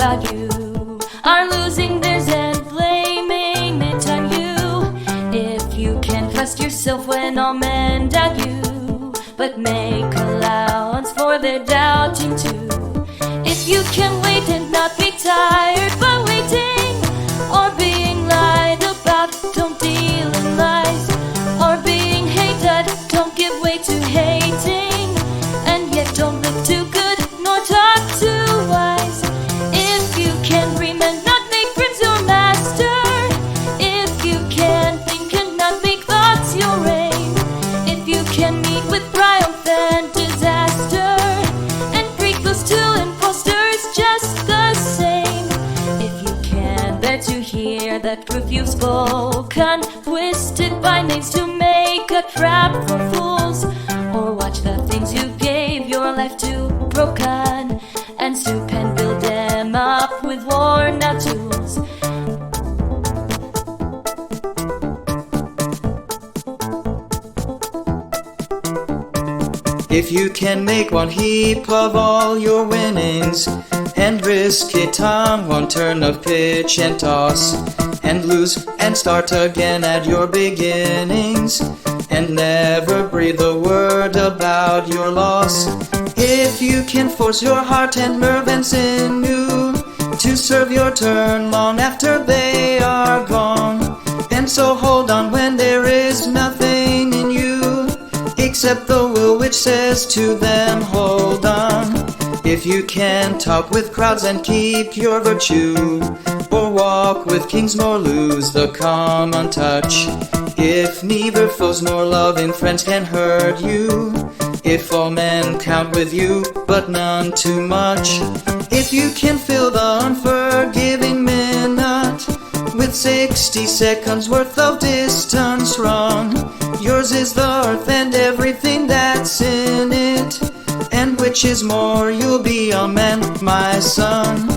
about you are losing theirs and blaming it on you. If you can trust yourself when all men doubt you, but make allowance for their doubting too. If you can wait and not be tired by waiting, or being lied about, don't deal in lies, or being hated, don't give way to hating, and yet don't look too good nor talk too wise. If you can dream and not make friends your master, if you can think and not make thoughts your aim, if you can meet with triumph and disaster, and greet those two impostors just the same, if you can bear to hear the truth you've spoken, twisted by knaves to make a trap for fools, or watch the things you gave your life to broken, and stoop and build them up with worn out tools. If you can make one heap of all your winnings, and risk it on one turn of pitch and toss, and lose and start again at your beginnings, and never breathe a word about your loss. If you can force your heart and nerve and sinew to serve your turn long after they are gone, and so hold on when there is nothing in you except the will which says to them, hold on. If you can talk with crowds and keep your virtue, or walk with kings nor lose the common touch, if neither foes nor loving friends can hurt you, if all men count with you but none too much, if you can fill the unforgiving minute with 60 seconds worth of distance run, yours is the earth and everything that's in it, and which is more, you'll be a man, my son.